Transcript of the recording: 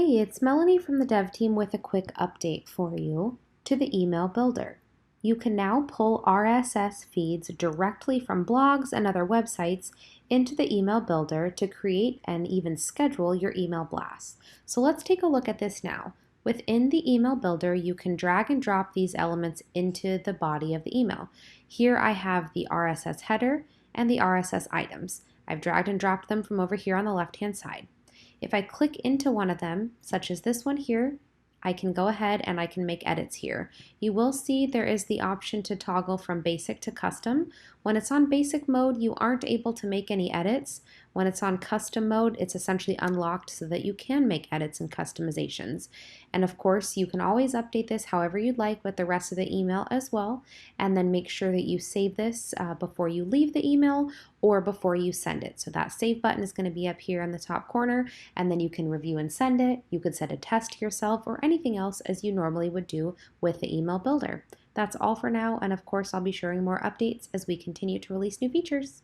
Hey, it's Melanie from the dev team with a quick update for you to the email builder. You can now pull RSS feeds directly from blogs and other websites into the email builder to create and even schedule your email blasts. So let's take a look at this now. Within the email builder, you can drag and drop these elements into the body of the email. Here I have the RSS header and the RSS items. I've dragged and dropped them from over here on the left-hand side. If I click into one of them, such as this one here, I can go ahead and I can make edits here. You will see there is the option to toggle from basic to custom. When it's on basic mode, you aren't able to make any edits. When it's on custom mode, it's essentially unlocked so that you can make edits and customizations. And of course, you can always update this however you'd like with the rest of the email as well, and then make sure that you save this before you leave the email or before you send it. So that save button is going to be up here in the top corner, and then you can review and send it. You could set a test to yourself or anything else as you normally would do with the email builder. That's all for now, and of course I'll be sharing more updates as we continue to release new features.